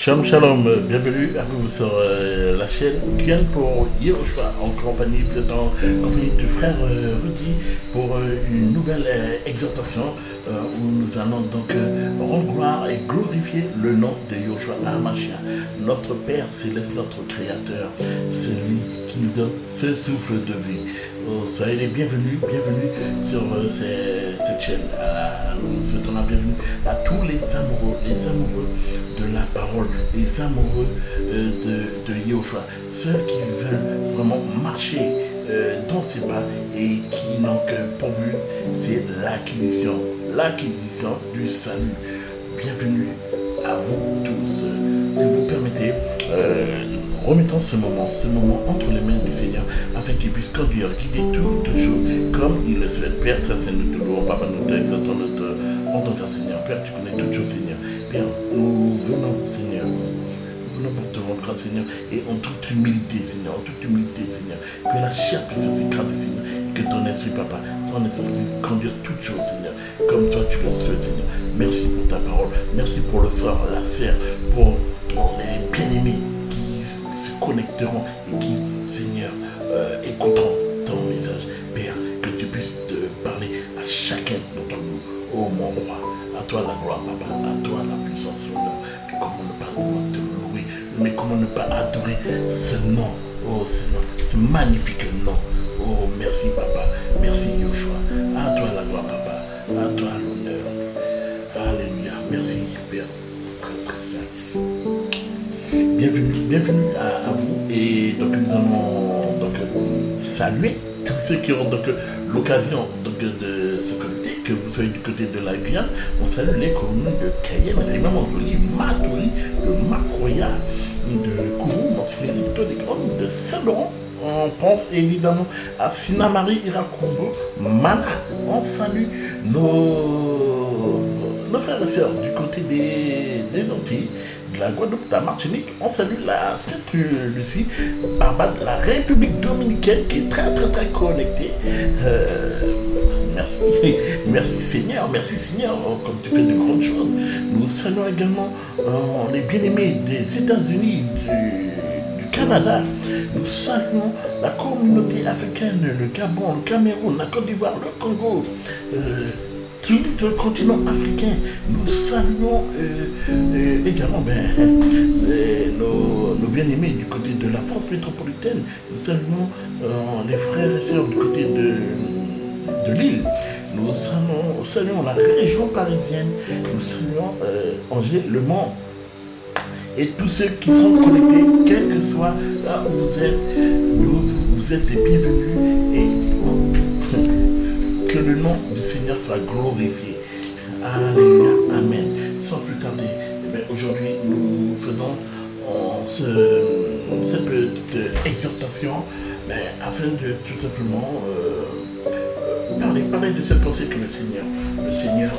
Shalom, shalom, bienvenue à vous sur la chaîne Guyane pour Yehoshua, en compagnie, vous êtes en compagnie du frère Rudy pour une nouvelle exhortation où nous allons donc rendre gloire et glorifier le nom de Yehoshua HaMashiach, notre Père Céleste, notre Créateur, celui qui nous donne ce souffle de vie. Soyez les bienvenus, bienvenue sur cette chaîne. Nous souhaitons la bienvenue à tous les amoureux de la parole, les amoureux de Yehoshua, ceux qui veulent vraiment marcher dans ses pas et qui n'ont que pour but, c'est l'acquisition du salut. Bienvenue à vous tous. Si vous permettez, remettons ce moment entre les mains du Seigneur afin qu'il puisse conduire, guider toutes choses comme il le souhaite. Père, très saint, nous te louons, Papa, nous t'exaltons, nous te rendons grâce, Seigneur. Père, tu connais toutes choses, Seigneur. Père, nous venons, Seigneur. Nous venons pour te rendre grâce, Seigneur, et en toute humilité, Seigneur, que la chair puisse s'écraser, Seigneur, et que ton esprit, Papa, ton esprit puisse conduire toutes choses, Seigneur, comme toi tu le souhaites, Seigneur. Merci pour ta parole, merci pour le frère, la sœur, pour les bien-aimés qui se connecteront et qui, Seigneur, écouteront ton message. Père, que tu puisses te parler à chacun d'entre nous, ô mon roi. À toi la gloire, Papa, à toi la puissance, l'honneur. Mais comment ne pas te louer, mais comment ne pas adorer ce nom, oh Seigneur, ce magnifique nom. Oh, merci, Papa, merci, Yehoshua. À toi la gloire, Papa, à toi l'honneur. Alléluia, merci, Père, très, très saint. Bienvenue à vous. Et donc, nous allons donc saluer tous ceux qui auront donc l'occasion de se connecter, que vous soyez du côté de la Guyane. On salue les communes de Cayenne, Raymond-Joly, Matoury, de Makoya, de Kourou, Montigny, de Saint-Laurent. On pense évidemment à Sinamari, Irakubo, Mana. On salue nos frères et sœurs du côté des Antilles, de la Guadeloupe, de la Martinique. On salue la Sainte-Lucie, Barbade, la République Dominicaine qui est très très très connectée. Merci Seigneur, comme tu fais de grandes choses. Nous saluons également les bien-aimés des États-Unis, du Canada. Nous saluons la communauté africaine, le Gabon, le Cameroun, la Côte d'Ivoire, le Congo, tout le continent africain. Nous saluons également nos bien-aimés du côté de la France métropolitaine. Nous saluons les frères et sœurs du côté de l'île. Nous saluons la région parisienne. Nous saluons Angers, Le Mans. Et tous ceux qui sont connectés, quel que soit là où vous êtes, vous êtes les bienvenus et que le nom du Seigneur soit glorifié. Alléluia, Amen. Sans plus tarder, aujourd'hui nous faisons cette petite exhortation afin de tout simplement parler de cette pensée que le Seigneur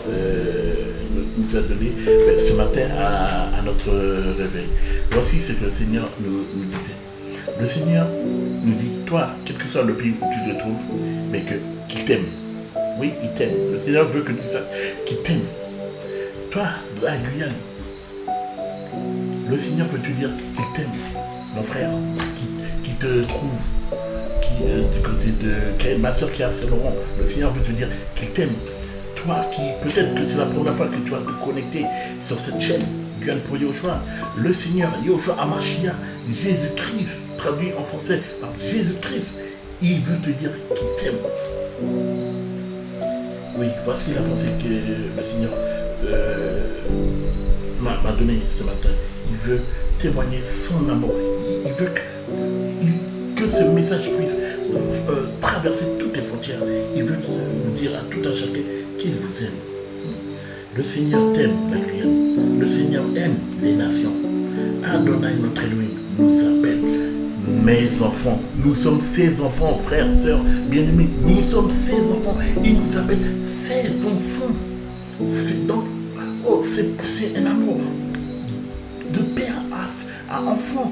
nous a donné ce matin à notre réveil. Voici ce que le Seigneur nous disait. Le Seigneur nous dit, toi, quel que soit le pays où tu te trouves, mais qu'il t'aime. Oui, il t'aime. Le Seigneur veut que tu saches qu'il t'aime. Toi, la Guyane, le Seigneur veut te dire qu'il t'aime, mon frère, qui te trouve. Du côté de ma soeur qui est à Saint-Laurent, le Seigneur veut te dire qu'il t'aime. Toi qui, peut-être que c'est la première fois que tu vas te connecter sur cette chaîne, Guyane pour Yehoshua, le Seigneur, Yehoshua HaMashiach, Jésus-Christ, traduit en français par Jésus-Christ, il veut te dire qu'il t'aime. Oui, voici la pensée que le Seigneur m'a donnée ce matin. Il veut témoigner son amour. Il veut que ce message puisse traverser toutes les frontières. Il veut vous dire à tout un chacun qu'il vous aime. Le Seigneur t'aime, la Guyane. Le Seigneur aime les nations. Adonai, notre Elohim, nous appelle mes enfants. Nous sommes ses enfants, frères, sœurs, bien-aimés. Nous sommes ses enfants. Il nous appelle ses enfants. C'est donc, c'est un amour de père à enfant.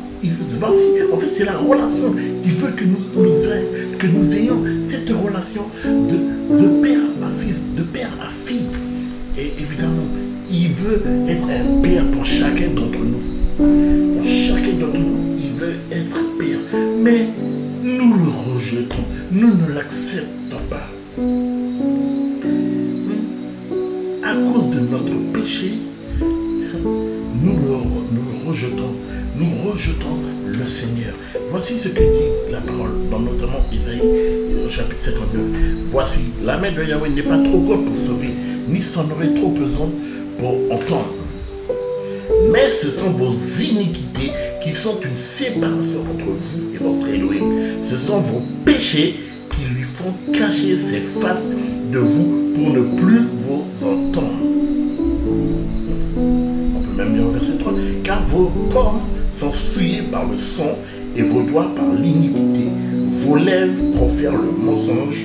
Voici, en fait, c'est la relation. Il veut que nous ayons cette relation de père à fils, de père à fille. Et évidemment, il veut être un père pour chacun d'entre nous. Chacun d'entre nous, il veut être père. Mais nous le rejetons. Nous ne l'acceptons pas. À cause de notre péché, nous le rejetons. Nous rejetons le Seigneur. Voici ce que dit la parole, dans notamment Isaïe, chapitre 59. Voici, la main de Yahweh n'est pas trop courte pour sauver, ni son oreille trop pesante pour entendre. Mais ce sont vos iniquités qui sont une séparation entre vous et votre Elohim. Ce sont vos péchés qui lui font cacher ses faces de vous pour ne plus vous entendre. On peut même lire au verset 3. Car vos corps sont souillés par le sang et vos doigts par l'iniquité. Vos lèvres profèrent le mensonge.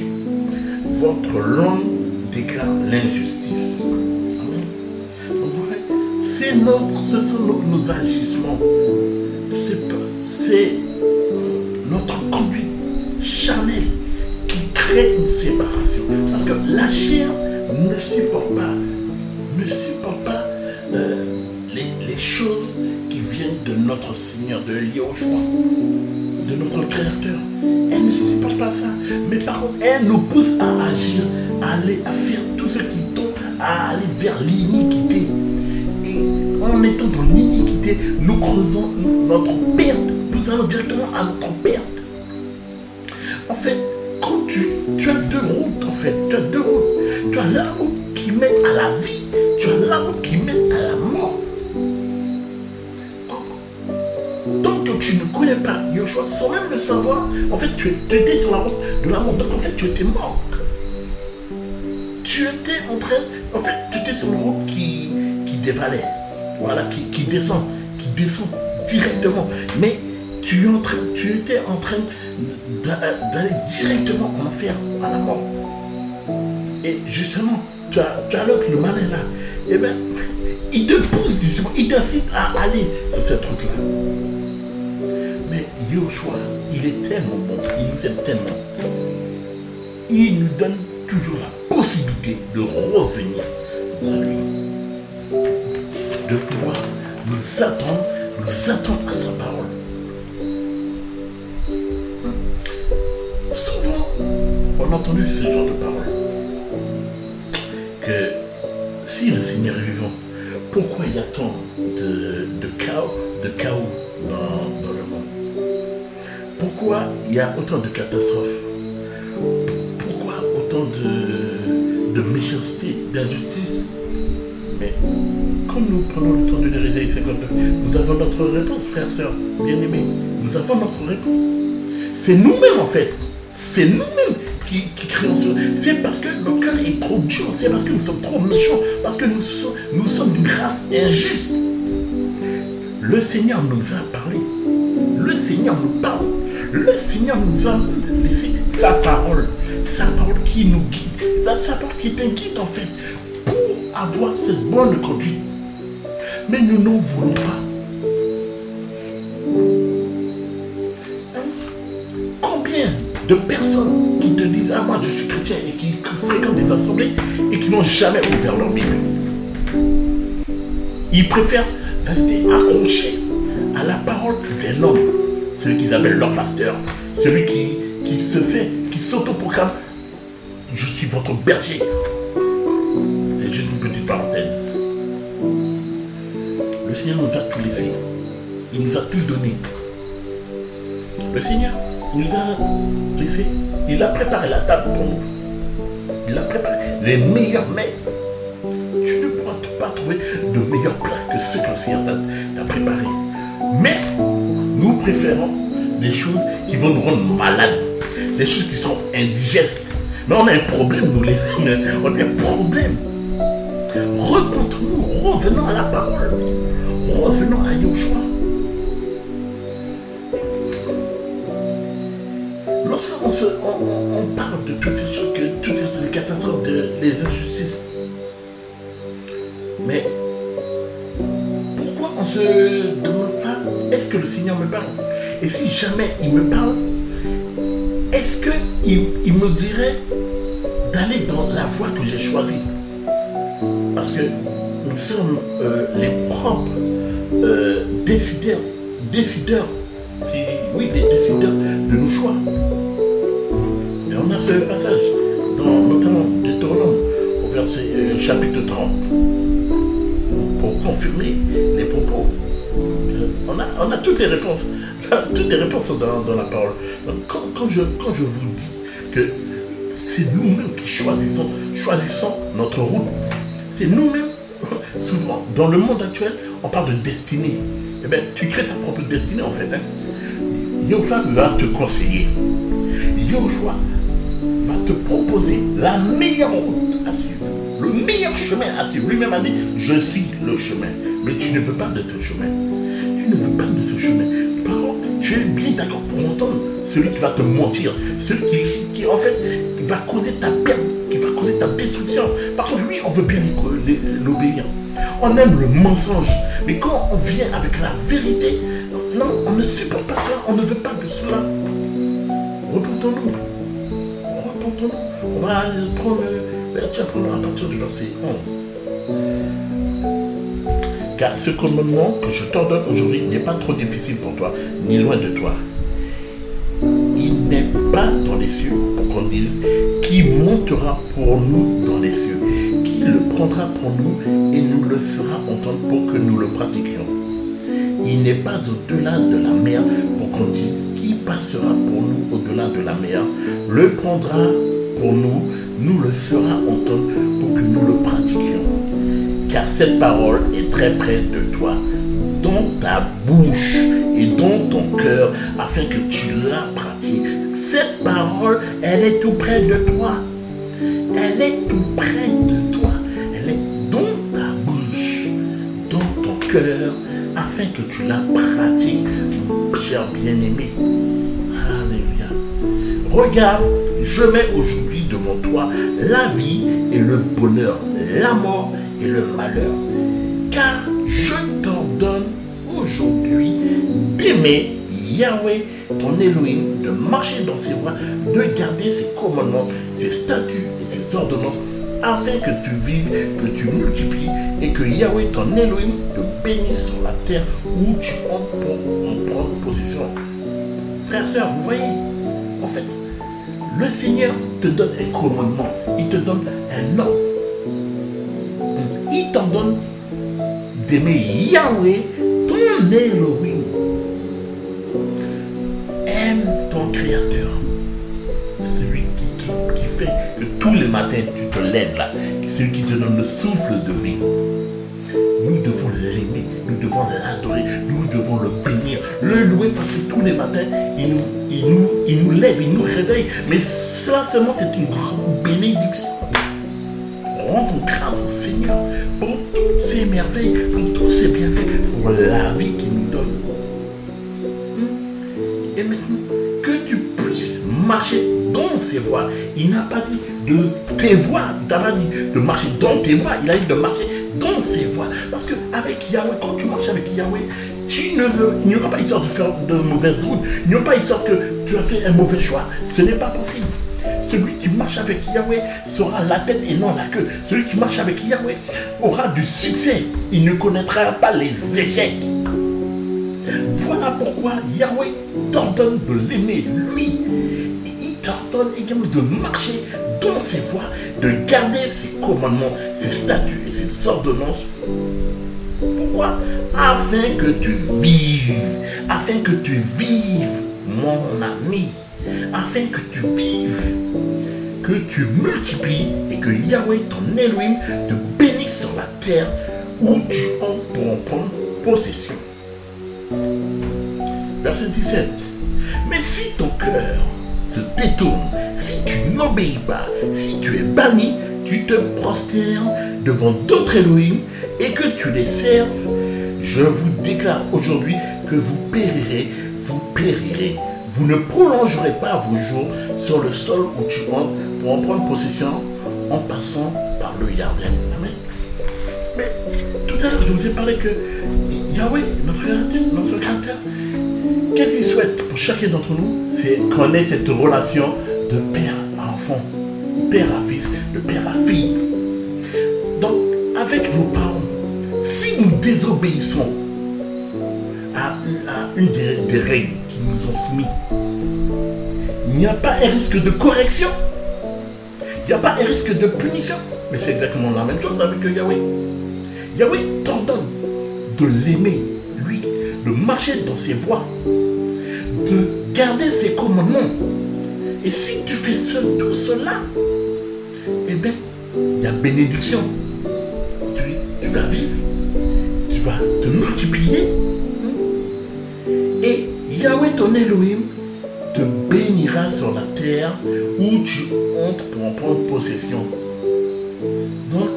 Votre langue déclare l'injustice. Amen. Donc voilà, ce sont nos agissements. C'est notre conduite charnelle qui crée une séparation. Parce que la chair ne supporte pas les choses qui viennent de notre Seigneur, de Yahushua, de notre Créateur. Elle ne supporte pas ça. Mais par contre, elle nous pousse à agir, à faire tout ce qui tombe, à aller vers l'iniquité. Et en étant dans l'iniquité, nous creusons notre perte. Nous allons directement à notre perte. En fait, quand tu as deux routes, en fait, tu as deux routes. Tu as la route qui mène à la vie, tu as la route qui mène à la mort. Tant que tu ne connais pas Yahushua, sans même le savoir, en fait, tu étais sur la route de la mort. Donc, en fait, tu étais mort. Tu étais sur une route qui dévalait, voilà, qui descend directement. Mais tu étais en train d'aller directement en enfer, à la mort. Et justement, tu as l'autre, le malin là, et bien, il te pousse justement, il t'incite à aller sur cette route-là. Mais Yahushua, il est tellement bon, il nous aime tellement. Il nous donne toujours la possibilité de revenir à lui. De pouvoir nous attendre à sa parole. Souvent, on a entendu ce genre de parole. Que si le Seigneur est vivant, pourquoi il y a tant de chaos dans le monde? Pourquoi il y a autant de catastrophes? Pourquoi autant de méchanceté, d'injustice? Mais quand nous prenons le temps de lire Isaïe 59, nous avons notre réponse, frères, sœurs, bien-aimés. Nous avons notre réponse. C'est nous-mêmes, en fait. C'est nous-mêmes qui créons cela. C'est parce que notre cœur est trop dur. C'est parce que nous sommes trop méchants. Parce que nous sommes d'une race injuste. Le Seigneur nous a parlé. Le Seigneur nous parle. Le Seigneur nous a laissé sa parole. Sa parole qui nous guide. Sa parole qui est un guide, en fait, pour avoir cette bonne conduite. Mais nous n'en voulons pas. Combien de personnes qui te disent « Ah, moi je suis chrétien » et qui fréquentent des assemblées et qui n'ont jamais ouvert leur Bible. Ils préfèrent rester accrochés à la parole d'un homme, celui qu'ils appellent leur pasteur, celui qui s'autoproclame « Je suis votre berger ». C'est juste une petite parenthèse. Le Seigneur nous a tout laissé. Il nous a tout donné. Le Seigneur, il nous a laissé. Il a préparé la table pour nous. Il a préparé les meilleurs mets. Tu ne pourras pas trouver de meilleurs plats que ceux que le Seigneur t'a préparés. Mais nous préférons les choses qui vont nous rendre malades. Des choses qui sont indigestes. Mais on a un problème, nous les hommes. On a un problème. Repentons-nous, revenons à la parole. Revenons à Yahushua. Lorsqu'on parle de toutes ces choses, toutes ces catastrophes, des injustices, mais pourquoi on ne se demande pas, est-ce que le Seigneur me parle? Et si jamais il me parle, est-ce qu'il me dirait d'aller dans la voie que j'ai choisie? Parce que nous sommes les propres décideurs, oui, les décideurs de nos choix. Et on a ce passage, notamment Deutéronome, au verset chapitre 30, pour confirmer les propos. On a toutes les réponses. Toutes les réponses sont dans la parole. Donc, quand je vous dis que c'est nous-mêmes qui choisissons notre route, c'est nous-mêmes. Souvent, dans le monde actuel, on parle de destinée. Eh bien, tu crées ta propre destinée en fait. Hein. Yahushua va te conseiller. Yahushua va te proposer la meilleure route à suivre, le meilleur chemin à suivre. Lui-même a dit, je suis le chemin. Mais tu ne veux pas de ce chemin. Tu ne veux pas de ce chemin. Par contre, tu es bien d'accord pour entendre celui qui va te mentir, celui qui en fait va causer ta perte, qui va causer ta destruction. Par contre, lui, on veut bien l'obéir. On aime le mensonge. Mais quand on vient avec la vérité, non, on ne supporte pas cela, on ne veut pas de cela. Repentons-nous. On va prendre à partir du verset 11. Car ce commandement que je t'ordonne aujourd'hui n'est pas trop difficile pour toi, ni loin de toi. Il n'est pas dans les cieux pour qu'on dise qui montera pour nous dans les cieux, qui le prendra pour nous et nous le fera entendre pour que nous le pratiquions. Il n'est pas au-delà de la mer pour qu'on dise qui passera pour nous au-delà de la mer, le prendra pour nous, nous le fera entendre pour que nous le pratiquions. Car cette parole est très près de toi, dans ta bouche et dans ton cœur, afin que tu la pratiques. Cette parole, elle est tout près de toi. Elle est tout près de toi. Elle est dans ta bouche, dans ton cœur, afin que tu la pratiques, mon cher bien-aimé. Alléluia. Regarde, je mets aujourd'hui devant toi la vie et le bonheur, la mort et le malheur. Car je t'ordonne aujourd'hui d'aimer Yahweh, ton Elohim, de marcher dans ses voies, de garder ses commandements, ses statuts et ses ordonnances, afin que tu vives, que tu multiplies et que Yahweh, ton Elohim, te bénisse sur la terre où tu entres pour en prendre possession. Frères, sœurs, vous voyez, en fait, le Seigneur te donne un commandement, il te donne un ordre. Il t'ordonne d'aimer Yahweh, ton Elohim. Aime ton Créateur, celui qui fait que tous les matins tu te lèves là, celui qui te donne le souffle de vie. Nous devons l'aimer, nous devons l'adorer, nous devons le bénir, le louer parce que tous les matins il nous lève, il nous réveille. Mais cela seulement c'est une grande bénédiction. Rendons grâce au Seigneur pour toutes ses merveilles, pour tous ses bienfaits, pour la vie qu'il nous donne. Et maintenant, que tu puisses marcher dans ses voies. Il n'a pas dit de tes voies, il n'a pas dit de marcher dans tes voies, il a dit de marcher dans ses voies. Parce qu'avec Yahweh, quand tu marches avec Yahweh, il n'y aura pas histoire de faire de mauvaises routes, il n'y aura pas histoire que tu as fait un mauvais choix. Ce n'est pas possible. Celui qui marche avec Yahweh sera la tête et non la queue. Celui qui marche avec Yahweh aura du succès. Il ne connaîtra pas les échecs. Voilà pourquoi Yahweh t'ordonne de l'aimer, lui. Et il t'ordonne également de marcher dans ses voies, de garder ses commandements, ses statuts et ses ordonnances. Pourquoi? Afin que tu vives. Afin que tu vives, mon ami. Afin que tu vives, que tu multiplies et que Yahweh, ton Elohim, te bénisse sur la terre où tu entres pour en prendre possession. Verset 17. Mais si ton cœur se détourne, si tu n'obéis pas, si tu es banni, tu te prosternes devant d'autres Elohim et que tu les serves, je vous déclare aujourd'hui que vous périrez, vous périrez. Vous ne prolongerez pas vos jours sur le sol où tu entres pour en prendre possession en passant par le Yarden. Amen. Mais tout à l'heure, je vous ai parlé que Yahweh, notre Créateur, qu'est-ce qu'il souhaite pour chacun d'entre nous? C'est qu'on ait cette relation de père à enfant, père à fils, de père à fille. Donc, avec nos parents, si nous désobéissons à une des règles qui nous ont soumis, il n'y a pas un risque de correction, il n'y a pas un risque de punition. Mais c'est exactement la même chose avec Yahweh. Yahweh t'ordonne de l'aimer, lui, de marcher dans ses voies, de garder ses commandements. Et si tu fais tout cela, eh bien, il y a bénédiction. Tu vas vivre, tu vas te multiplier. Et Yahweh ton Elohim te bénira sur la terre où tu entres pour en prendre possession. Donc,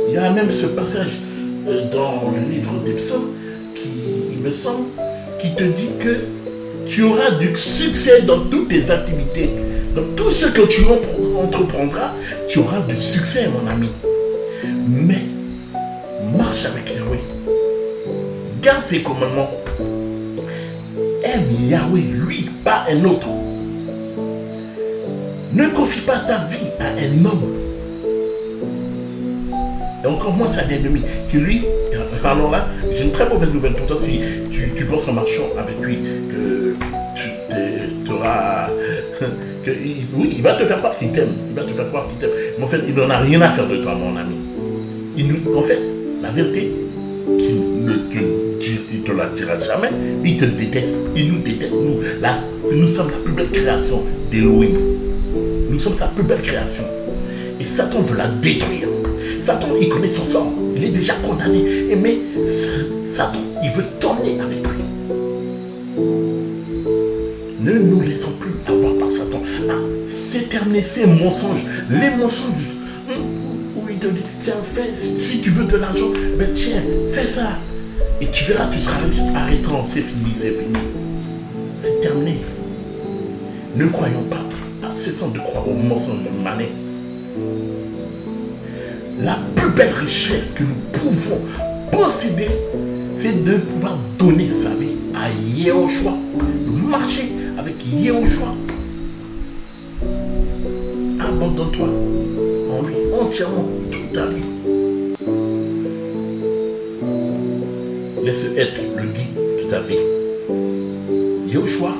il y a même ce passage dans le livre des psaumes qui, il me semble, qui te dit que tu auras du succès dans toutes tes activités. Donc, tout ce que tu entreprendras, tu auras du succès, mon ami. Mais, marche avec Yahweh. Garde ses commandements. Aime Yahweh, lui, pas un autre. Ne confie pas ta vie à un homme. Et encore moins à un ennemi. Qui lui, alors là, j'ai une très mauvaise nouvelle pour toi si tu penses en marchant avec lui que tu auras... oui, il va te faire croire qu'il t'aime. Il va te faire croire qu'il t'aime. Mais en fait, il n'en a rien à faire de toi, mon ami. En fait, la vérité, il ne te la dira jamais. Il te déteste. Il nous déteste. Nous sommes la plus belle création d'Elohim. Nous sommes sa plus belle création. Et Satan veut la détruire. Satan, il connaît son sort. Il est déjà condamné. Mais Satan, il veut t'emmener avec lui. Ne nous laissons plus avoir par Satan. Ah, c'est terminé, ces mensonges. Les mensonges. Où il te dit, tiens, fais, si tu veux de l'argent, ben tiens, fais ça. Et tu verras, tu seras arrêtant. C'est fini, c'est fini. C'est terminé. Ne croyons pas. Cessons de croire aux mensonges manés. La plus belle richesse que nous pouvons posséder, c'est de pouvoir donner sa vie à Yehoshua, de marcher avec Yehoshua. Abandonne-toi en lui entièrement toute ta vie. Laisse être le guide de ta vie. Yehoshua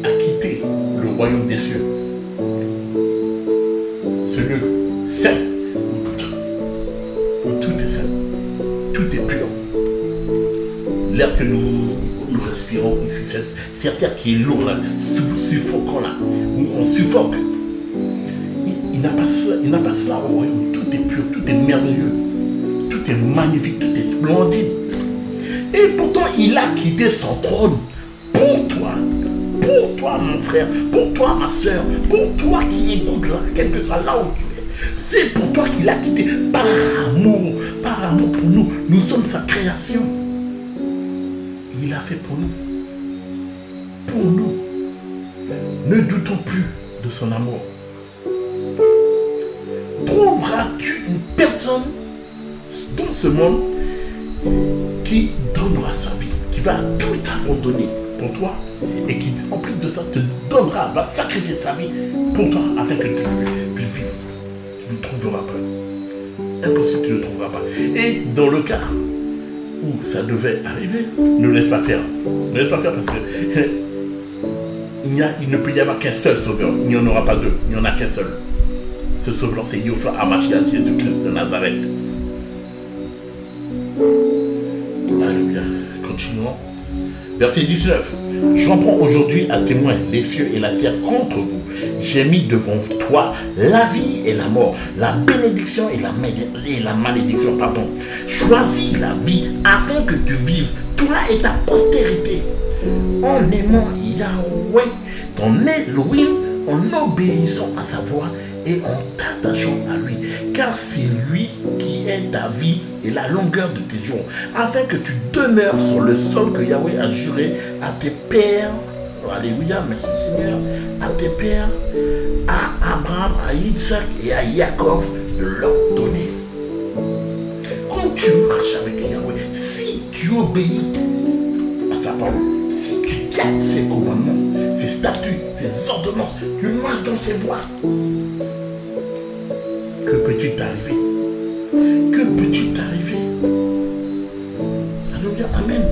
a quitté le royaume des cieux, ce lieu saint où tout est saint, tout est pur. L'air que nous respirons ici, cette terre qui est lourde, là, suffocant là, où on suffoque. Il n'a pas cela au royaume. Tout est pur, tout est merveilleux, tout est magnifique, tout est splendide. Et pourtant, il a quitté son trône pour toi, mon frère, pour toi, ma soeur, pour toi qui écoutes là, quel que soit là où tu es. C'est pour toi qu'il a quitté par amour pour nous. Nous sommes sa création. Il a fait pour nous. Pour nous. Ne doutons plus de son amour. Trouveras-tu une personne dans ce monde qui donnera sa vie, qui va tout abandonner pour toi et qui, en plus de ça, te donnera, va sacrifier sa vie pour toi afin que tu puisses vivre? Tu ne trouveras pas. Impossible, tu ne trouveras pas. Et dans le cas où ça devait arriver, ne laisse pas faire. Ne laisse pas faire parce que il ne peut y avoir qu'un seul sauveur. Il n'y en aura pas deux. Il n'y en a qu'un seul. Ce sauveur, c'est Yeshua HaMashiach, Jésus-Christ de Nazareth. Alléluia. Continuons. Verset 19. J'en prends aujourd'hui à témoin les cieux et la terre contre vous. J'ai mis devant toi la vie et la mort, la bénédiction et la malédiction. Pardon. Choisis la vie afin que tu vives, toi et ta postérité, en aimant Yahweh, ton Elohim, en obéissant à sa voix et en t'attachant à lui, car c'est lui qui est ta vie et la longueur de tes jours, afin que tu demeures sur le sol que Yahweh a juré à tes pères. Alléluia, merci Seigneur, à tes pères, à Abraham, à Isaac et à Jacob, de leur donner. Quand tu marches avec Yahweh, si tu obéis à sa parole, si tu gardes ses commandements, ses statuts, ses ordonnances, tu marches dans ses voies, que peut-il t'arriver? Que peux-tu t'arriver? Alléluia, amen.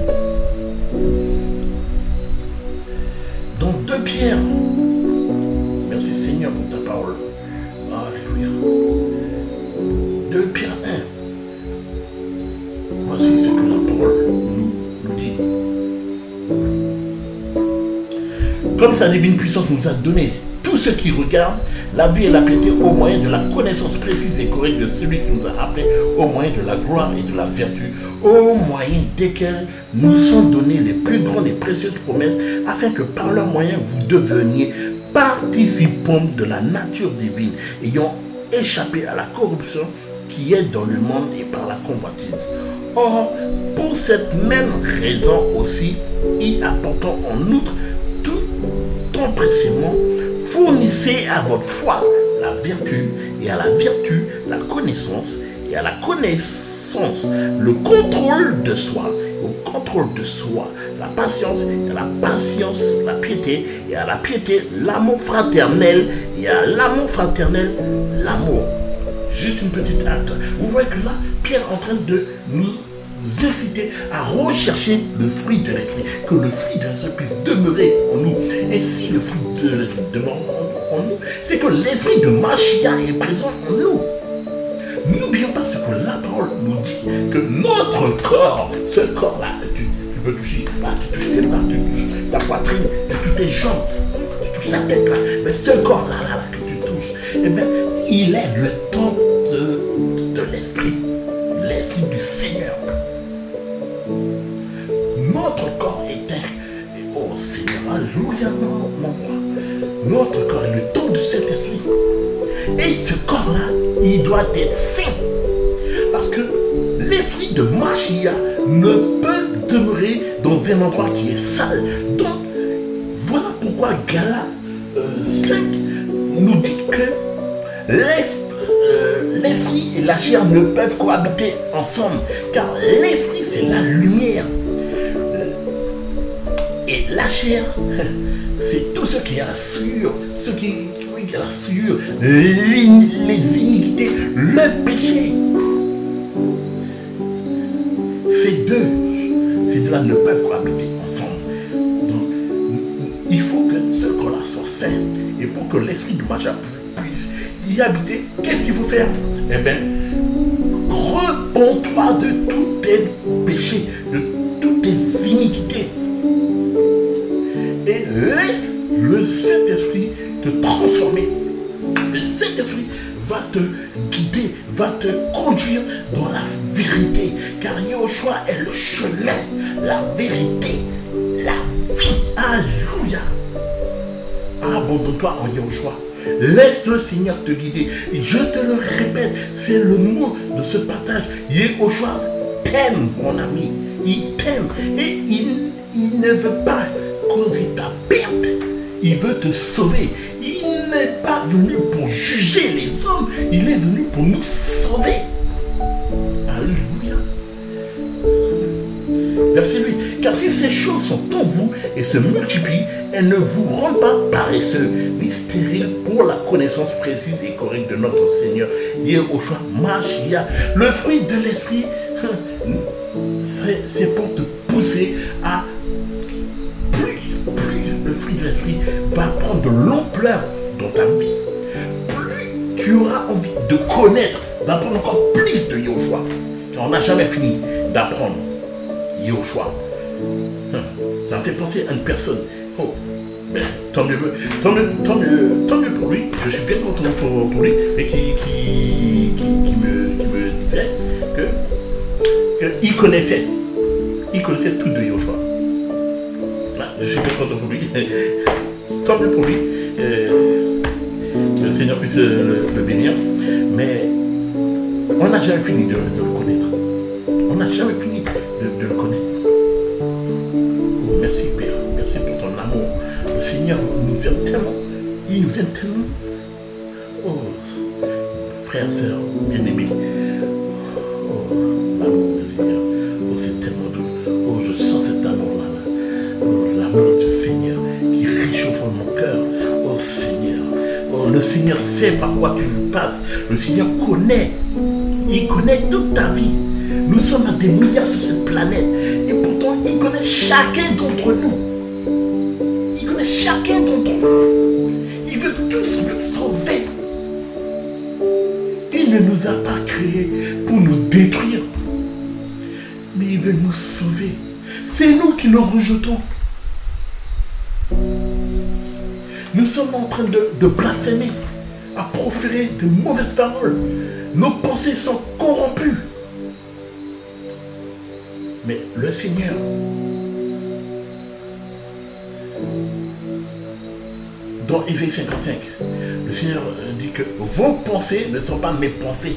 Dans 2 Pierre, merci Seigneur pour ta parole. Alléluia. 2 Pierre 1. Voici ce que la parole nous dit. Comme sa divine puissance nous a donné tout ce qui regarde la vie et la piété au moyen de la connaissance précise et correcte de celui qui nous a appelés, au moyen de la gloire et de la vertu, au moyen desquels nous sont données les plus grandes et précieuses promesses, afin que par leur moyen vous deveniez participants de la nature divine, ayant échappé à la corruption qui est dans le monde et par la convoitise. Or, pour cette même raison aussi, y apportant en outre tout empressement, fournissez à votre foi la vertu, et à la vertu la connaissance, et à la connaissance le contrôle de soi, et au contrôle de soi la patience, et à la patience la piété, et à la piété l'amour fraternel, et à l'amour fraternel l'amour. Juste une petite acte. Vous voyez que là, Pierre est en train de nous inciter à rechercher le fruit de l'esprit, que le fruit de l'esprit puisse demeurer en nous. Et si le fruit de l'esprit demeure en nous, c'est que l'esprit de Mashiach est présent en nous. N'oublions pas ce que la parole nous dit, que notre corps, ce corps-là que tu peux toucher, là, tu touches tes bras, tu touches ta poitrine, tu touches tes jambes, tu touches ta tête là, mais ce corps-là que tu touches, eh bien, il est le temps de l'esprit, l'esprit du Seigneur. Notre corps est un, oh Seigneur, alléluia, mon roi. Notre corps est le temple de cet esprit. Et ce corps-là, il doit être saint. Parce que l'esprit de Mashiach ne peut demeurer dans un endroit qui est sale. Donc, voilà pourquoi Galates 5 nous dit que l'esprit et la chair ne peuvent cohabiter ensemble. Car l'esprit, c'est la lumière. Et la chair, c'est tout ce qui assure, les iniquités, le péché. Ces deux-là ne peuvent cohabiter ensemble. Donc, il faut que ce corps-là soit saint. Et pour que l'esprit du Mashiach puisse y habiter, qu'est-ce qu'il faut faire? Eh bien, repens-toi de tous tes péchés, de toutes tes iniquités. Et laisse le Saint-Esprit te transformer. Le Saint-Esprit va te guider, va te conduire dans la vérité. Car Yahushua est le chemin, la vérité, la vie. Alléluia. Abandonne-toi en Yahushua. Laisse le Seigneur te guider. Je te le répète, c'est le mot de ce partage. Yahushua t'aime, mon ami. Il t'aime. Et il ne veut pas causer ta perte, il veut te sauver. Il n'est pas venu pour juger les hommes, il est venu pour nous sauver. Alléluia. Verset 8. Car si ces choses sont en vous et se multiplient, elles ne vous rendent pas paresseux ni stériles pour la connaissance précise et correcte de notre Seigneur Yahushua Mashiach. Le fruit de l'esprit, c'est pour te pousser à le fruit de l'esprit va prendre de l'ampleur dans ta vie, plus tu auras envie de connaître, d'apprendre encore plus de Yahushua. Car on n'a jamais fini d'apprendre Yahushua. Ça me fait penser à une personne. Oh, mais tant mieux pour lui. Je suis bien content pour lui, mais qui me disait qu'il connaissait tout de Yahushua. Je suis bien content pour lui. Tant mieux pour lui. Le Seigneur puisse le bénir. Mais on n'a jamais fini de le connaître. On n'a jamais fini de le connaître. Oh, merci Père. Merci pour ton amour. Le Seigneur nous aime tellement. Il nous aime tellement. Oh, frères, sœurs, bien-aimés. Oh, l'amour du Seigneur. Oh, c'est tellement doux. Oh, je sens cet amour-là. Oh, l'amour du Seigneur qui réchauffe mon cœur. Oh Seigneur, oh, le Seigneur sait par quoi tu passes. Le Seigneur connaît. Il connaît toute ta vie. Nous sommes à des milliards sur cette planète. Et pourtant, il connaît chacun d'entre nous. Il connaît chacun d'entre nous. Il veut tous vous sauver. Il ne nous a pas créés pour nous détruire. Mais il veut nous sauver. C'est nous qui le rejetons. Nous sommes en train de blasphémer, à proférer de mauvaises paroles. Nos pensées sont corrompues. Mais le Seigneur, dans Ésaïe 55, le Seigneur dit que vos pensées ne sont pas mes pensées.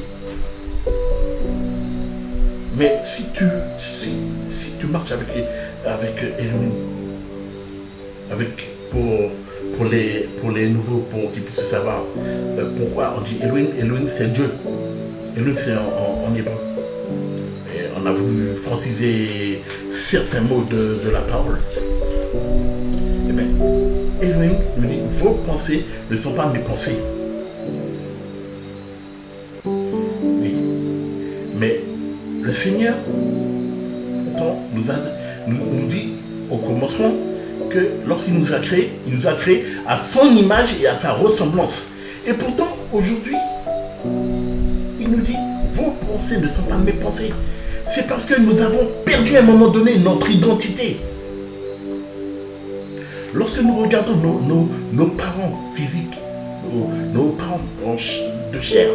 Mais si tu marches avec Elohim, pour les nouveaux, pour qu'ils puissent savoir pourquoi on dit Elohim. Elohim c'est Dieu. Elohim c'est en hébreu. Et on a voulu franciser certains mots de la parole. Eh bien, Elohim nous dit vos pensées ne sont pas mes pensées. Oui. Mais le Seigneur nous dit au commencement que lorsqu'il nous a créés, il nous a créés à son image et à sa ressemblance. Et pourtant, aujourd'hui, il nous dit, vos pensées ne sont pas mes pensées. C'est parce que nous avons perdu à un moment donné notre identité. Lorsque nous regardons nos parents physiques, nos parents de chair,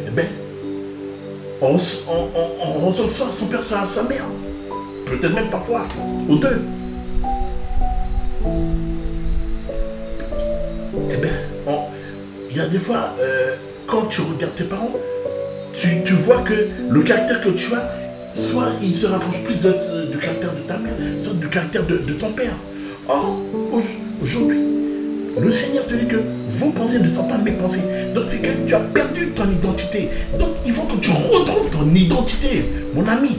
eh bien, on ressemble soit à son père, soit à sa mère. Peut-être même parfois aux deux. Eh bien, il y a des fois, quand tu regardes tes parents, tu vois que le caractère que tu as, soit il se rapproche plus du caractère de ta mère, soit du caractère de ton père. Or, aujourd'hui, le Seigneur te dit que vos pensées ne sont pas mes pensées. Donc c'est que tu as perdu ton identité. Donc il faut que tu retrouves ton identité, mon ami.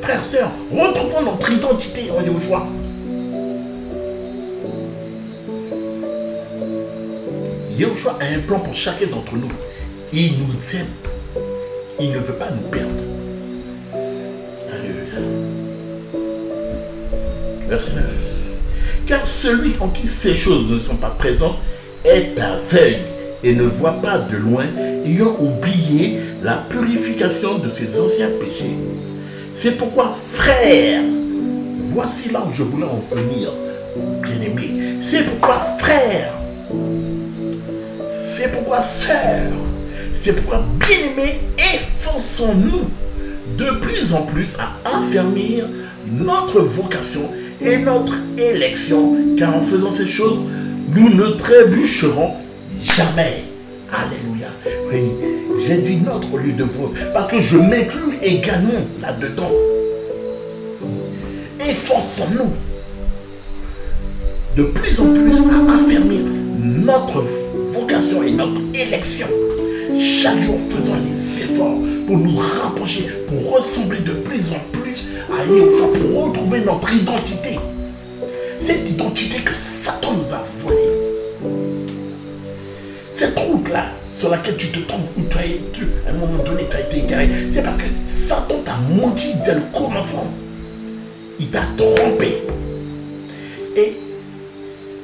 Frère, sœur, retrouvons notre identité en Yahushua. Yahushua a un plan pour chacun d'entre nous. Il nous aime. Il ne veut pas nous perdre. Alléluia. Verset 9. Car celui en qui ces choses ne sont pas présentes est aveugle et ne voit pas de loin, ayant oublié la purification de ses anciens péchés. C'est pourquoi, frère, voici là où je voulais en venir, bien-aimé. C'est pourquoi, frère, c'est pourquoi, sœur, c'est pourquoi, bien-aimé, efforçons-nous de plus en plus à affermir notre vocation et notre élection, car en faisant ces choses, nous ne trébucherons jamais. Alléluia. Oui, j'ai dit notre au lieu de vous, parce que je m'inclus également là-dedans. Efforçons-nous de plus en plus à affermir notre vocation et notre élection. Chaque jour, faisons les efforts pour nous rapprocher, pour ressembler de plus en plus à Yahushua, pour retrouver notre identité. Cette identité que Satan nous a volée. Cette route-là, sur laquelle tu te trouves, où à un moment donné, tu as été égaré, c'est parce que Satan t'a menti dès le commencement. Il t'a trompé. Et,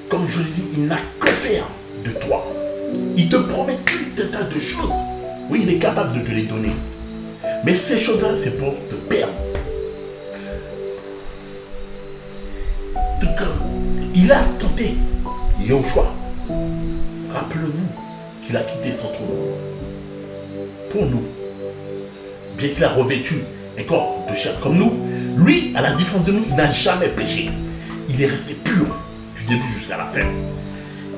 comme je l'ai dit, il n'a que faire de toi. Il te promet tout un tas de choses. Oui, il est capable de te les donner. Mais ces choses-là, c'est pour te perdre. Tout comme il a tenté Yahushua. Rappelez-vous qu'il a quitté son trône pour nous. Bien qu'il a revêtu un corps de chair comme nous, lui, à la différence de nous, il n'a jamais péché. Il est resté pur du début jusqu'à la fin.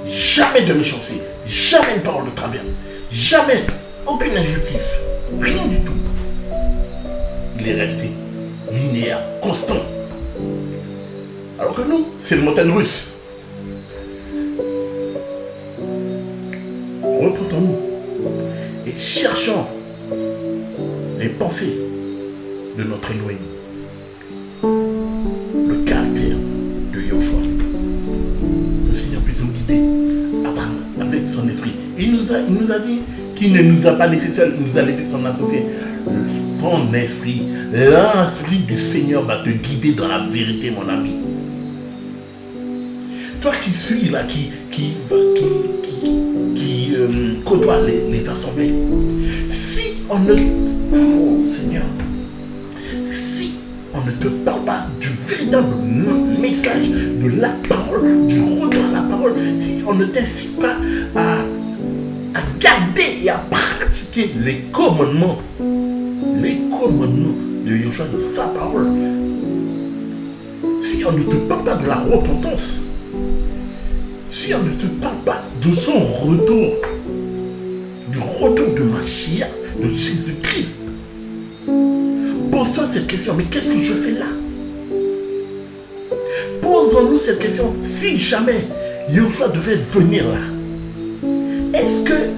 Jamais de méchanceté, jamais une parole de travers, jamais aucune injustice, rien du tout. Il est resté linéaire, constant. Alors que nous, c'est le montagne russe. Repentons-nous et cherchons les pensées de notre Elohim, le caractère de Yahushua. Le Seigneur puisse nous guider avec son esprit. Il Il nous a dit qu'il ne nous a pas laissé seuls, il nous a laissé son associé. Ton esprit, l'esprit du Seigneur va te guider dans la vérité, mon ami. Toi qui suis là, qui côtoie les assemblées, si on ne... Oh Seigneur, si on ne te parle pas du véritable message, de la parole, du retour à la parole, si on ne t'incite pas à garder et à pratiquer les commandements de Yeshua, de sa parole, si on ne te parle pas de la repentance, si on ne te parle pas de son retour, du retour de Mashiach, de Jésus-Christ, pose-toi cette question, mais qu'est-ce que je fais là? Posons-nous cette question, si jamais Yeshua devait venir là, est-ce que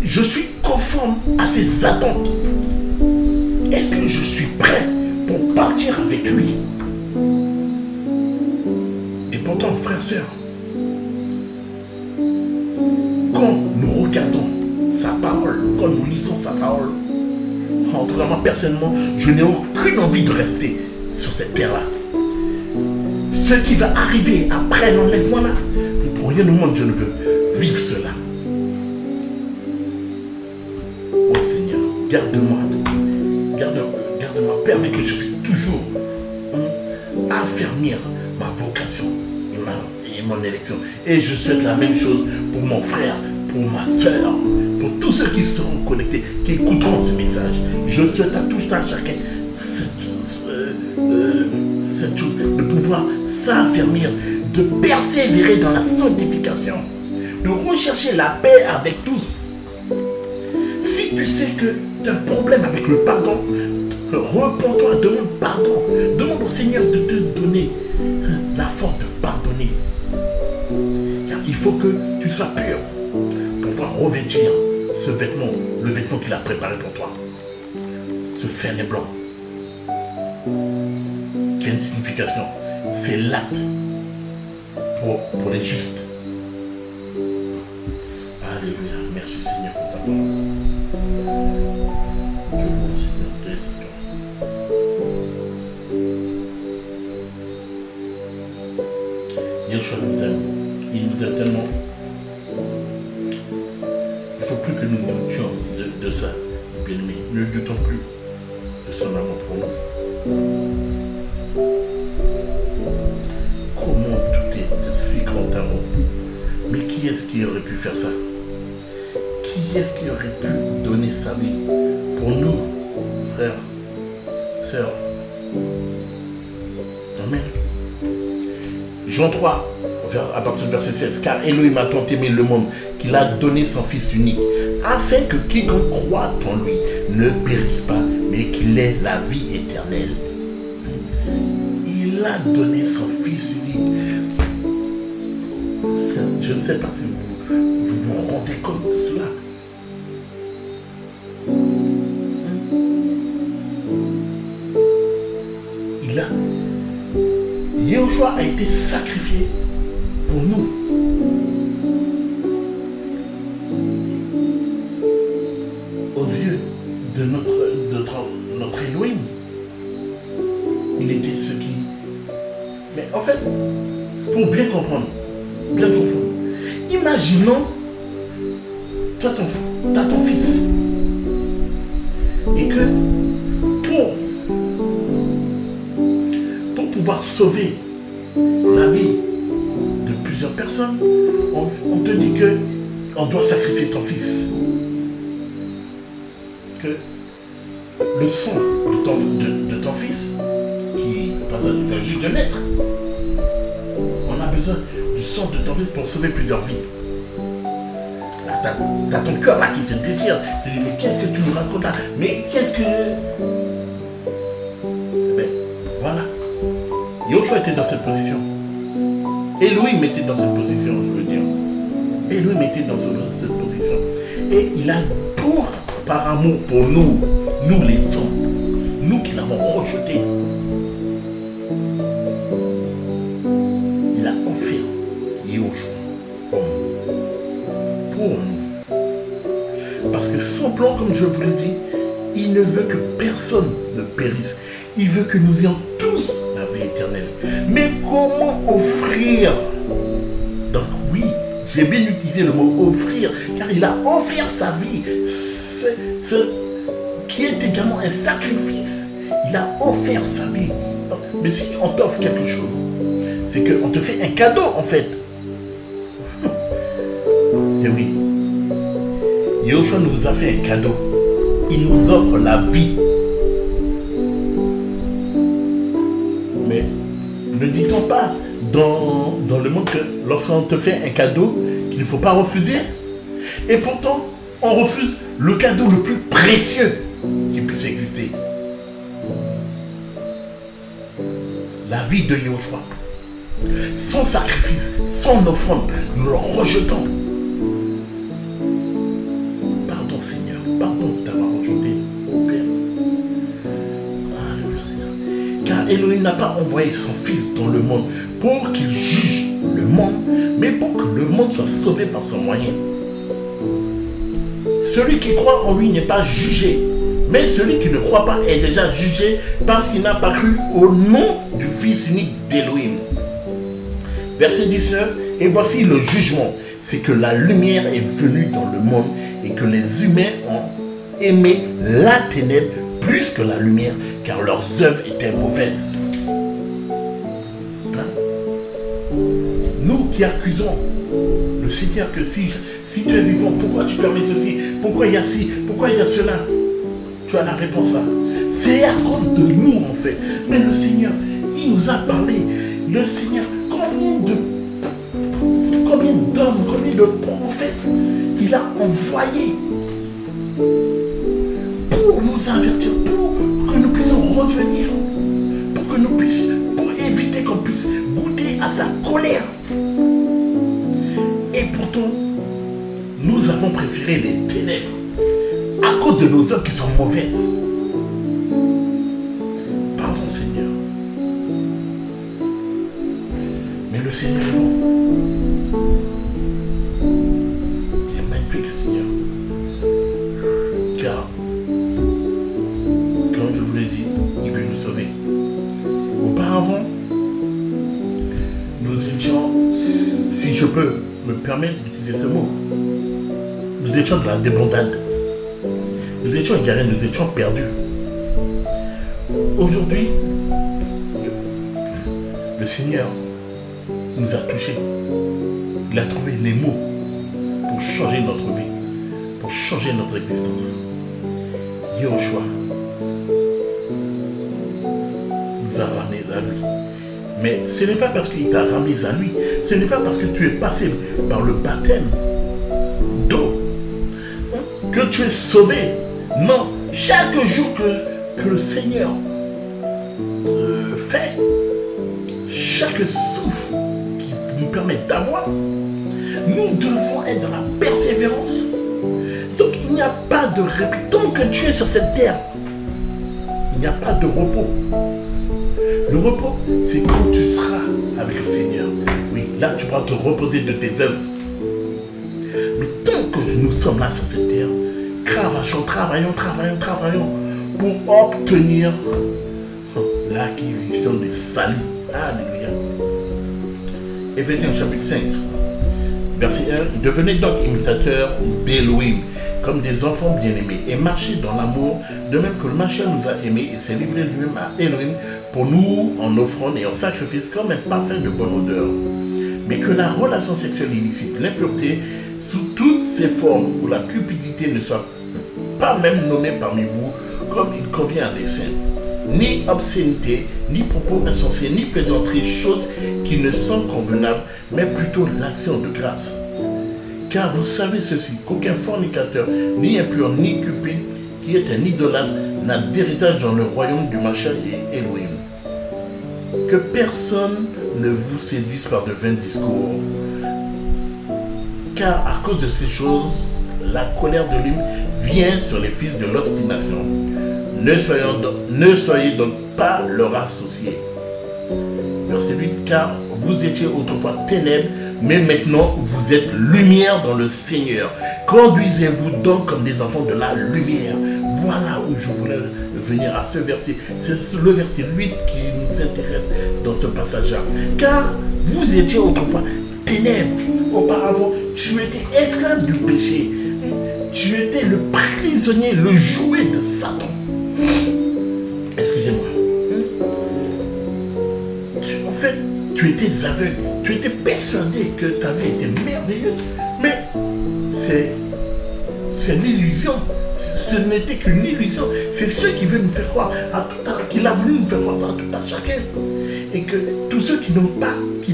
je suis conforme à ses attentes? Est-ce que je suis prêt pour partir avec lui? Et pourtant, frères, sœurs, quand nous regardons sa parole, quand nous lisons sa parole, en tout cas, moi, personnellement, je n'ai aucune envie de rester sur cette terre-là. Ce qui va arriver après l'enlèvement là, pour rien au monde, je ne veux vivre cela. Oh Seigneur, garde-moi, permets que je puisse toujours affermir ma vocation et mon élection. Et je souhaite la même chose pour mon frère, pour ma soeur, pour tous ceux qui seront connectés, qui écouteront ce message. Je souhaite à tous, à chacun, cette chose de pouvoir s'affermir, de persévérer dans la sanctification, de rechercher la paix avec tous. Si tu sais que tu as un problème avec le pardon, repens-toi, demande pardon. Demande au Seigneur de te donner la force de pardonner. Car il faut que tu sois pur pour pouvoir revêtir ce vêtement, le vêtement qu'il a préparé pour toi. Ce fernet blanc. Quelle une signification? C'est l'acte pour les justes. Alléluia. Merci Seigneur pour ta parole. Que bon Seigneur, t'es Yeshua nous aime. Il nous aime tellement. Il ne faut plus que nous doutions de ça, bien-aimés. Ne doutons plus de son amour pour nous. Comment douter de si grand amour? Mais qui est-ce qui aurait pu faire ça? Qui est-ce qui aurait pu donner sa vie pour nous, frères, sœurs? Amen. Jean 3, à partir du verset 16. Car Elohim a tant aimé le monde qu'il a donné son Fils unique, afin que quiconque croit en lui ne périsse pas, mais qu'il ait la vie éternelle. Il a donné son Fils unique. Je ne sais pas si vous rendez compte de cela. Yeshua a été sacrifié pour nous. Aux yeux de notre Elohim. Il était ce qui... Mais en fait, pour bien comprendre, imaginons, tu as ton fils. Et que pour pouvoir sauver la vie de plusieurs personnes, on te dit que on doit sacrifier ton fils. Que le sang de ton fils, qui vient juste de naître, on a besoin du sang de ton fils pour sauver plusieurs vies. T'as ton cœur là qui se déchire. Tu dis, mais qu'est-ce que tu nous racontes là? Mais qu'est-ce que... Ben, voilà. Yeshua était dans cette position. Elohim était dans cette position, je veux dire. Elohim était dans cette position. Et il a, par amour pour nous les hommes, nous qui l'avons rejeté, il a offert Yeshua pour nous. son plan, comme je vous l'ai dit, il ne veut que personne ne périsse. Il veut que nous ayons tous la vie éternelle. Mais comment offrir? Donc oui, j'ai bien utilisé le mot offrir, car il a offert sa vie, qui est également un sacrifice. Il a offert sa vie. Mais si on t'offre quelque chose, c'est qu'on te fait un cadeau en fait. Et oui, Yahushua nous a fait un cadeau. Il nous offre la vie. Mais ne dit-on pas dans le monde que lorsqu'on te fait un cadeau, qu'il ne faut pas refuser? Et pourtant, on refuse le cadeau le plus précieux qui puisse exister. La vie de Yahushua. Sans sacrifice, sans offrande, nous le rejetons. Pardon Seigneur, pardon d'avoir rejeté au Père. Alléluia Seigneur. Car Elohim n'a pas envoyé son Fils dans le monde pour qu'il juge le monde, mais pour que le monde soit sauvé par son moyen. Celui qui croit en lui n'est pas jugé, mais celui qui ne croit pas est déjà jugé parce qu'il n'a pas cru au nom du Fils unique d'Elohim. Verset 19, et voici le jugement, c'est que la lumière est venue dans le monde et que les humains ont aimé la ténèbre plus que la lumière, car leurs œuvres étaient mauvaises. Hein? Nous qui accusons le Seigneur que si tu es vivant, pourquoi tu permets ceci? Pourquoi il y a ci? Pourquoi il y a cela? Tu as la réponse là. C'est à cause de nous en fait. Mais le Seigneur, il nous a parlé. Le Seigneur, combien d'hommes, combien de prophètes il a envoyés pour nous avertir, pour que nous puissions revenir, pour éviter qu'on puisse goûter à sa colère. Et pourtant, nous avons préféré les ténèbres à cause de nos œuvres qui sont mauvaises. Pardon Seigneur. Mais le Seigneur est bon. Il est magnifique le Seigneur. Car, comme je vous l'ai dit, il veut nous sauver. Auparavant, nous étions, si je peux me permettre d'utiliser ce mot, nous étions de la débandade. Nous étions égarés, nous étions perdus. Aujourd'hui, le Seigneur nous a touchés. Il a trouvé les mots pour changer notre vie, pour changer notre existence. Yahushua nous a ramenés à lui. Mais ce n'est pas parce qu'il t'a ramené à lui, ce n'est pas parce que tu es passé par le baptême d'eau que tu es sauvé. Non, chaque jour que le Seigneur fait, chaque souffle qui nous permet d'avoir, nous devons être dans la persévérance. Donc il n'y a pas de répit. Tant que tu es sur cette terre, il n'y a pas de repos. Le repos, c'est quand tu seras avec le Seigneur. Oui, là tu pourras te reposer de tes œuvres. Mais tant que nous sommes là sur cette terre, travaillons pour obtenir l'acquisition des saluts. Alléluia. Éphésiens chapitre 5, verset 1. Devenez donc imitateurs d'Elohim, comme des enfants bien-aimés, et marchez dans l'amour, de même que le Mashiach nous a aimés et s'est livré lui-même à Elohim pour nous en offrande et en sacrifice comme un parfum de bonne odeur. Mais que la relation sexuelle illicite, l'impureté, sous toutes ses formes, ou la cupidité ne soit pas même nommée parmi vous comme il convient à des saints. Ni obscénité, ni propos insensés, ni plaisanterie, choses qui ne sont convenables, mais plutôt l'action de grâce. Car vous savez ceci, qu'aucun fornicateur, ni impur, ni cupide, qui est un idolâtre, n'a d'héritage dans le royaume du Mashiach et Elohim. Que personne ne vous séduise par de vains discours, car à cause de ces choses, la colère de l'homme vient sur les fils de l'obstination. Ne soyez donc pas leur associés. Verset 8, car vous étiez autrefois ténèbres, mais maintenant vous êtes lumière dans le Seigneur. Conduisez-vous donc comme des enfants de la lumière. Voilà où je voulais venir à ce verset. C'est le verset 8 qui nous intéresse dans ce passage-là. Car vous étiez autrefois ténèbres. Auparavant, tu étais esclave du péché. Tu étais le prisonnier, le jouet de Satan. Excusez-moi. En fait, tu étais aveugle. Tu étais persuadé que tu avais été merveilleux. Mais c'est l'illusion. Ce n'était qu'une illusion. C'est ce qui veut nous faire croire qu'il a voulu nous faire croire à tout à chacun. Et que tous ceux qui ne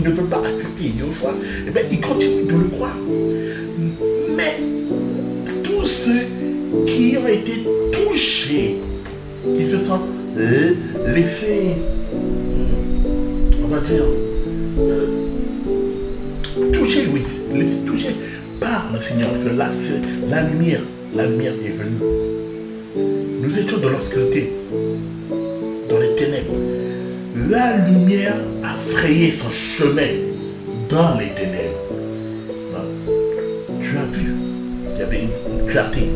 veulent pas accepter Yoshua, eh bien, ils continuent de le croire. Mais tous ceux qui ont été touchés, qui se sont laissés, on va dire, touchés, oui, laissés toucher par le Seigneur, que la lumière est venue. Nous étions dans l'obscurité, dans les ténèbres. La lumière a frayé son chemin dans les ténèbres. Tu as vu, il y avait une clarté.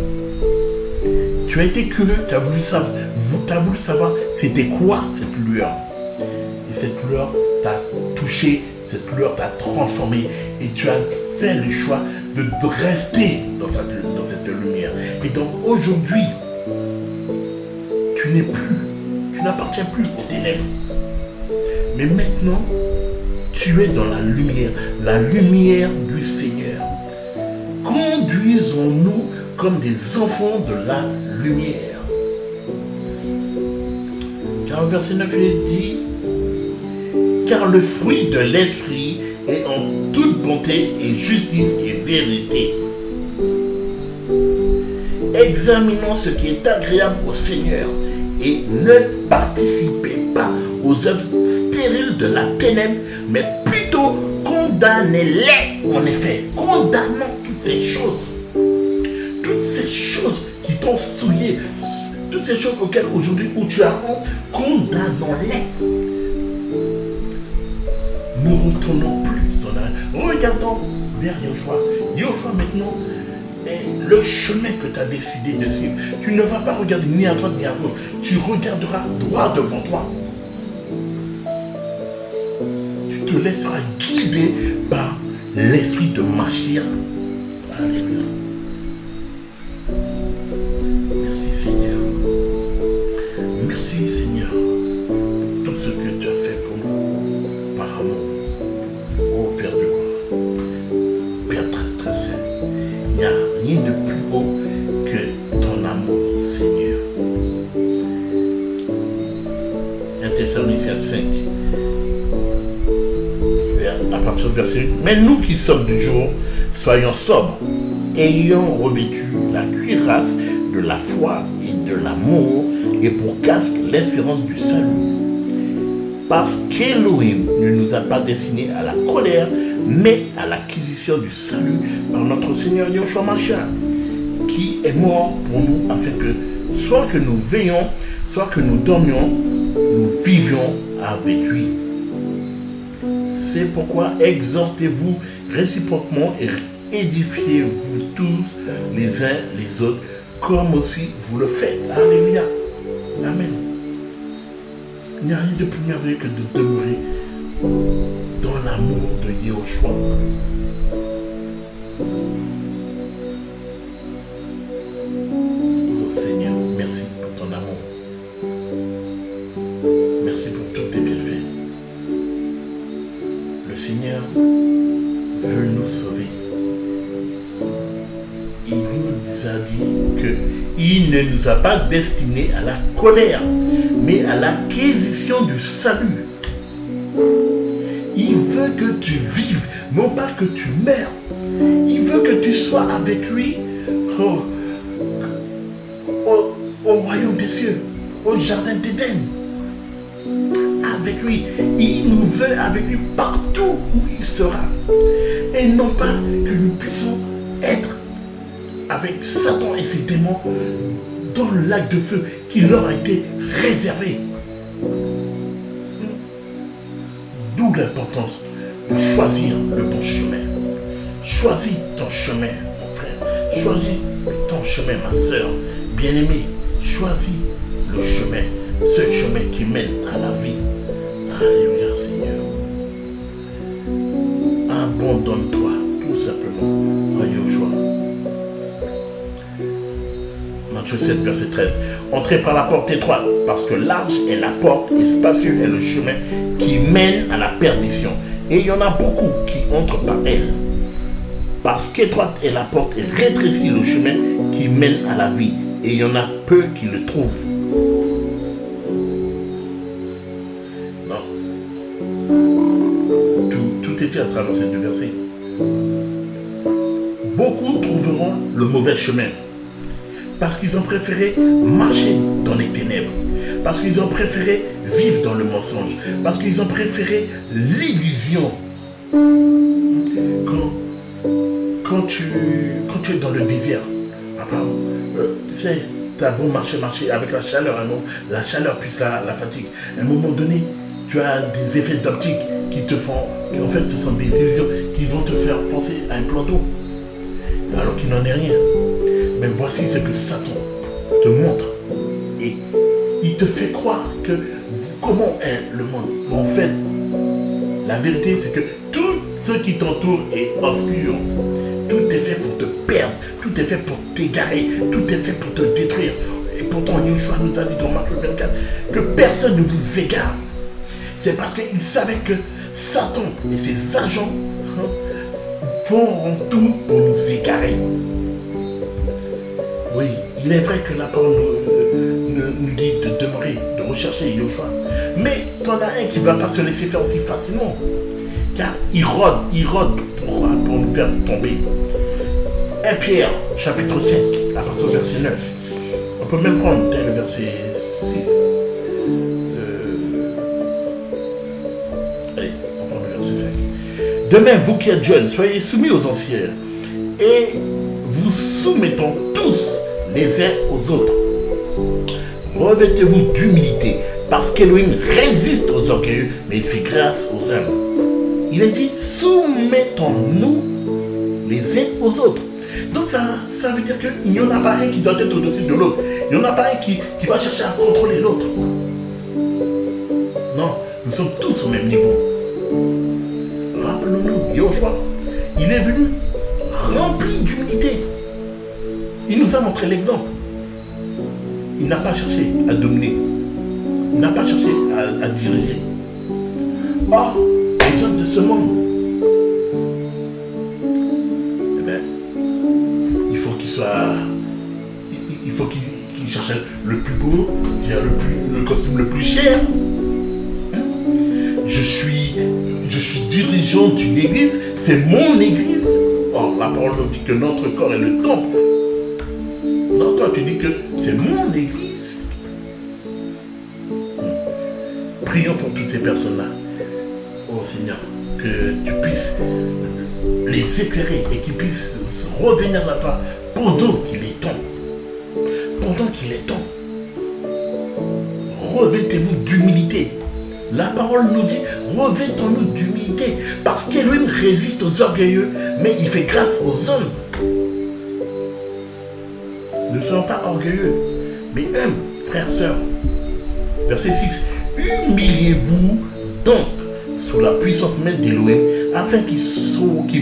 Tu as été curieux, tu as voulu savoir c'était quoi cette lueur. Et cette lueur t'a touché, cette lueur t'a transformé. Et tu as fait le choix de rester dans cette lumière. Et donc aujourd'hui, tu n'appartiens plus aux ténèbres. Mais maintenant, tu es dans la lumière du Seigneur. Conduisons-nous comme des enfants de la lumière. Car au verset 9, il est dit, car le fruit de l'esprit est en toute bonté et justice et vérité. Examinons ce qui est agréable au Seigneur et ne participez pas aux œuvres stériles de la ténèbre, mais plutôt condamnez-les. En effet, condamnons toutes ces choses qui t'ont souillé, toutes ces choses auxquelles aujourd'hui où tu as honte, condamnons-les. Ne retournons plus en arrière. Regardons vers Yoshua. Yoshua maintenant est le chemin que tu as décidé de suivre. Tu ne vas pas regarder ni à droite ni à gauche. Tu regarderas droit devant toi. Tu te laisseras guider par l'esprit de Mashiach. Alléluia. Merci Seigneur. Merci Seigneur pour tout ce que tu as fait pour nous par amour. Oh Père de gloire, Père très très saint, il n'y a rien de plus haut que ton amour Seigneur. 1 Thessaloniciens 5. À partir du verset 8. Mais nous qui sommes du jour, soyons sobres, ayant revêtu la cuirasse de la foi et de l'amour, et pour casque l'espérance du salut. Parce qu'Élohim ne nous a pas destinés à la colère, mais à l'acquisition du salut par notre Seigneur Yoshua Mashiach, qui est mort pour nous, afin que, soit que nous veillions, soit que nous dormions, nous vivions avec lui. C'est pourquoi exhortez-vous réciproquement et édifiez-vous tous les uns les autres, comme aussi vous le faites. Alléluia. Amen. Il n'y a rien de plus merveilleux que de demeurer dans l'amour de Yahushua. Oh Seigneur, merci pour ton amour. Merci pour tous tes bienfaits. Le Seigneur veut nous sauver. Il nous a dit qu'il ne nous a pas destinés à la colère, mais à l'acquisition du salut. Il veut que tu vives, non pas que tu meurs. Il veut que tu sois avec lui au royaume des cieux, au jardin d'Éden. Avec lui, il nous veut avec lui partout où il sera. Et non pas que nous puissions être avec Satan et ses démons dans le lac de feu qui leur a été réservé. D'où l'importance de choisir le bon chemin. Choisis ton chemin, mon frère. Choisis ton chemin, ma soeur. Bien-aimé, choisis le chemin. Ce chemin qui mène à la vie. Alléluia, Seigneur. Abandonne-toi, tout simplement, à Yoshua. Matthieu 7, verset 13. Entrez par la porte étroite, parce que large est la porte et spacieux est le chemin qui mène à la perdition. Et il y en a beaucoup qui entrent par elle. Parce qu'étroite est la porte et rétréci le chemin qui mène à la vie. Et il y en a peu qui le trouvent. Non. Tout est dit à travers ces deux versets. Beaucoup trouveront le mauvais chemin. Parce qu'ils ont préféré marcher dans les ténèbres. Parce qu'ils ont préféré vivre dans le mensonge. Parce qu'ils ont préféré l'illusion. Quand tu es dans le désert, tu sais, tu as beau marcher avec la chaleur, la chaleur puis la fatigue. À un moment donné, tu as des effets d'optique qui te font, en fait, ce sont des illusions qui vont te faire penser à un plan d'eau, alors qu'il n'en est rien. Mais voici ce que Satan te montre. Et il te fait croire que comment est le monde. En fait, la vérité, c'est que tout ce qui t'entoure est obscur. Tout est fait pour te perdre. Tout est fait pour t'égarer. Tout est fait pour te détruire. Et pourtant, Yoshua nous a dit dans Matthieu 24 que personne ne vous égare. C'est parce qu'il savait que Satan et ses agents feront tout pour nous égarer. Oui, il est vrai que la parole nous dit de demeurer, de rechercher Yoshua. Mais t'en as un qui ne va pas se laisser faire aussi facilement. Car il rôde pour nous faire tomber. 1 Pierre, chapitre 5, à partir du verset 9. On peut même prendre le verset 6. Allez, on prend le verset 5. De même, vous qui êtes jeunes, soyez soumis aux anciens. Et vous soumettons tous les uns aux autres. Revêtez-vous d'humilité, parce qu'Élohim résiste aux orgueilleux, mais il fait grâce aux humbles. Il est dit, soumettons-nous les uns aux autres. Donc ça veut dire qu'il n'y en a pas un qui doit être au-dessus de l'autre. Il n'y en a pas un qui va chercher à contrôler l'autre. Non, nous sommes tous au même niveau. Rappelons-nous, Yoshua, il est venu rempli d'humilité. Il nous a montré l'exemple. Il n'a pas cherché à dominer. Il n'a pas cherché à diriger. Or, les hommes de ce monde, eh bien, il faut qu'ils soient... Il faut qu'ils cherchent le plus beau, le costume le plus cher. Je suis dirigeant d'une église, c'est mon église. Or, la parole nous dit que notre corps est le temple. Non, toi, tu dis que c'est mon église. Prions pour toutes ces personnes-là. Oh Seigneur, que tu puisses les éclairer et qu'ils puissent revenir à toi pendant qu'il est temps. Pendant qu'il est temps. Revêtez-vous d'humilité. La parole nous dit, revêtons-nous d'humilité, parce qu'Élohim résiste aux orgueilleux, mais il fait grâce aux hommes. Ne soyons pas orgueilleux, mais humbles, frères, sœurs. Verset 6. Humiliez-vous donc sous la puissante main d'Élohim, afin qu'il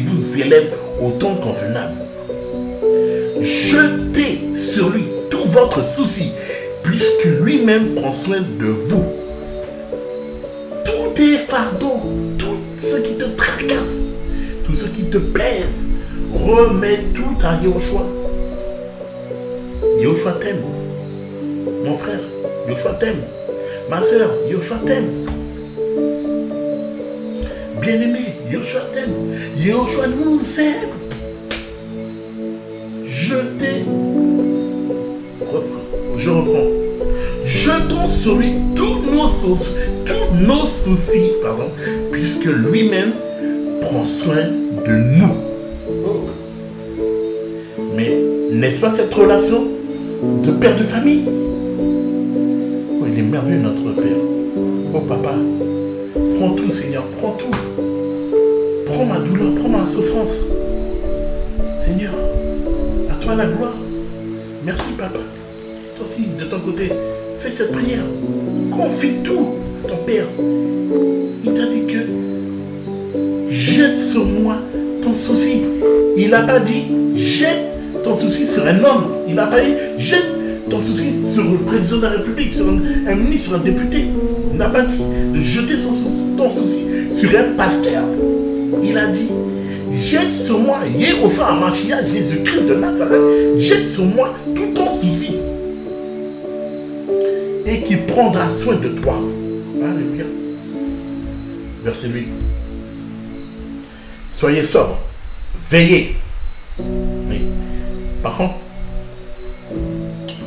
vous élève au temps convenable. Jetez sur lui tout votre souci, puisque lui-même prend soin de vous. Tous tes fardeaux, tout ce qui te tracasse, tout ce qui te pèse, remets tout à Yoshua. Yoshua t'aime. Mon frère, Yoshua t'aime. Ma soeur, Yoshua t'aime. Bien-aimé, Yoshua t'aime. Yoshua nous aime. Je reprends. Jetons sur lui tous nos soucis, puisque lui-même prend soin de nous. Mais n'est-ce pas cette relation de père de famille? Oh, il est merveilleux notre Père. Oh papa, prends tout Seigneur, prends tout. Prends ma douleur, prends ma souffrance. Seigneur, à toi la gloire. Merci, Papa. Toi aussi, de ton côté, fais cette prière. Confie tout à ton Père. Il t'a dit que jette sur moi ton souci. Il n'a pas dit jette ton souci sur un homme. Il n'a pas dit jette ton souci sur le président de la République, sur un ministre, sur un député. Il n'a pas dit de jeter ton souci sur un pasteur. Il a dit jette sur moi, Yehoshua HaMashiach, Jésus-Christ de Nazareth, jette sur moi tout ton souci et qu'il prendra soin de toi. Alléluia. Verset 8. Soyez sobres, veillez. Oui. Par contre,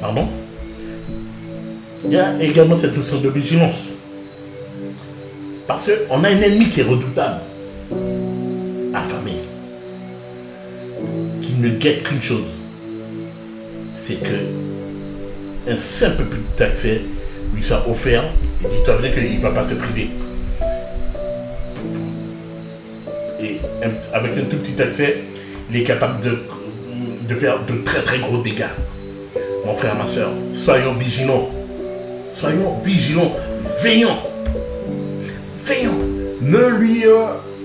pardon, il y a également cette notion de vigilance. Parce qu'on a un ennemi qui est redoutable, affamé, qui ne guette qu'une chose, c'est que un simple petit d'accès lui soit offert, et dit-toi qu'il ne va pas se priver. Et avec un tout petit accès, il est capable de faire de très très gros dégâts. Mon frère, ma soeur, soyons vigilants. Soyons vigilants, veillons. Veillons.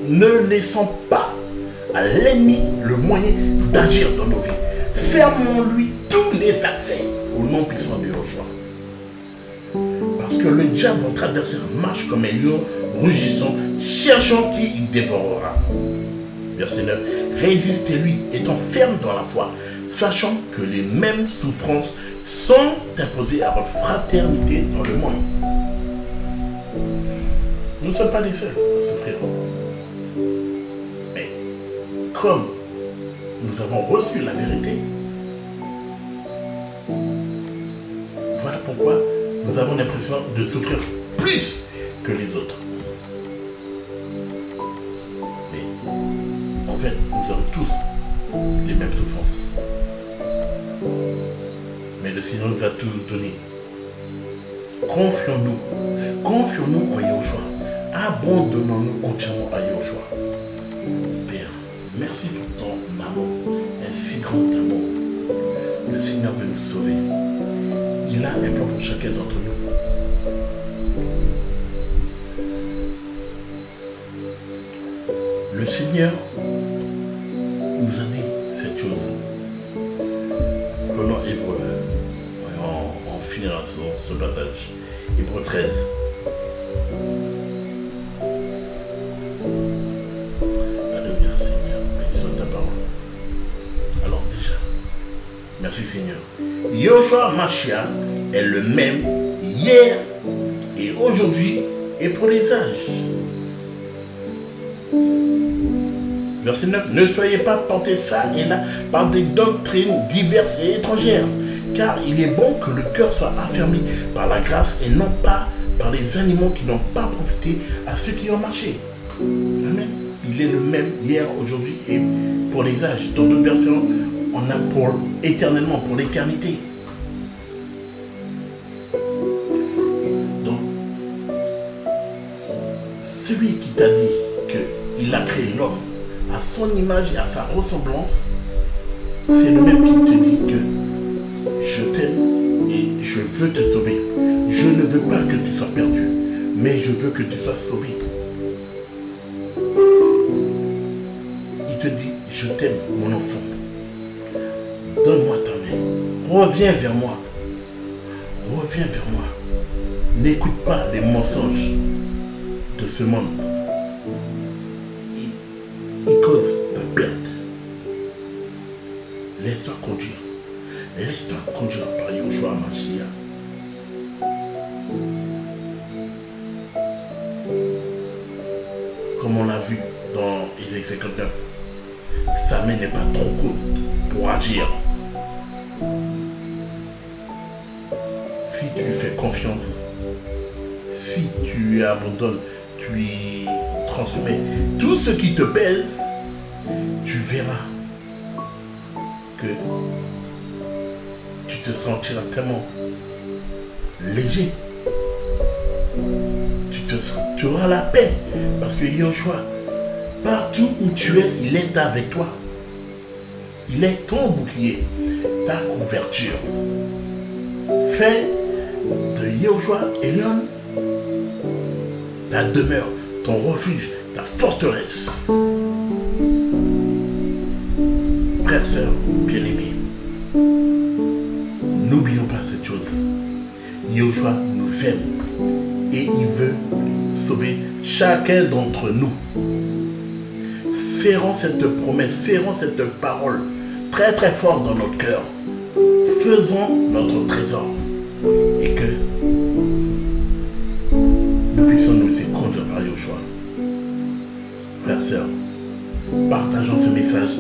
Ne laissons pas à l'ennemi le moyen d'agir dans nos vies. Fermons-lui tous les accès au nom puissant de Yehoshua. Parce que le diable, votre adversaire, marche comme un lion rugissant, cherchant qui il dévorera. Verset 9. Résistez-lui, étant ferme dans la foi, sachant que les mêmes souffrances sont imposées à votre fraternité dans le monde. Nous ne sommes pas les seuls à souffrir. Mais comme nous avons reçu la vérité, voilà pourquoi nous avons l'impression de souffrir plus que les autres. Mais en fait, nous avons tous les mêmes souffrances. Mais le Seigneur nous a tout donné. Confions-nous. Confions-nous en Yehoshua. Abandonnons-nous entièrement à Yehoshua. Père, merci pour ton amour, un si grand amour. Le Seigneur veut nous sauver. Il a un plan pour chacun d'entre nous. Le Seigneur nous a dit cette chose. Prenons Hébreu. On finira ce passage. Hébreu 13. Alléluia, Seigneur. Béni soit ta parole. Alors déjà, merci Seigneur. Yehoshua HaMashiach est le même hier et aujourd'hui et pour les âges. Verset 9. Ne soyez pas portés ça et là par des doctrines diverses et étrangères, car il est bon que le cœur soit affermi par la grâce et non pas par les animaux qui n'ont pas profité à ceux qui ont marché. Amen. Il est le même hier, aujourd'hui et pour les âges. Dans d'autres versions, on a pour éternellement, pour l'éternité. Donc, celui qui t'a dit qu'il a créé l'homme à son image et à sa ressemblance, c'est le même qui te dit que je t'aime et je veux te sauver. Je ne veux pas que tu sois perdu, mais je veux que tu sois sauvé. Il te dit, je t'aime mon enfant. Donne-moi ta main. Reviens vers moi. Reviens vers moi. N'écoute pas les mensonges de ce monde. Il cause ta perte. Laisse-toi conduire. Laisse-toi conduire par Yehoshua HaMashiach. Comme on l'a vu dans Ésaïe 59, sa main n'est pas trop courte pour agir. Si tu fais confiance, si tu abandonnes, tu lui transmets tout ce qui te pèse, tu verras que tu te sentiras tellement léger. Tu auras la paix parce que Yehoshua, pas Partout où tu es, il est avec toi. Il est ton bouclier, ta couverture. Fais de Yehoshua Elion ta demeure, ton refuge, ta forteresse. Frères, sœurs, bien-aimés, n'oublions pas cette chose. Yehoshua nous aime et il veut sauver chacun d'entre nous. Serrons cette promesse, serrons cette parole très très fort dans notre cœur. Faisons notre trésor et que nous puissions nous laisser conduire par Yehoshua. Frères, sœurs, partageons ce message,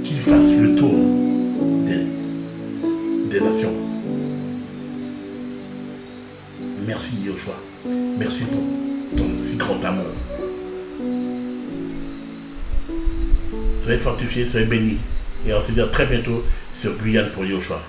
qu'il fasse le tour des nations. Merci Yehoshua. Merci pour ton si grand amour. Soyez fortifiés, soyez bénis. Et on se dit à très bientôt sur Guyane pour Yehoshua.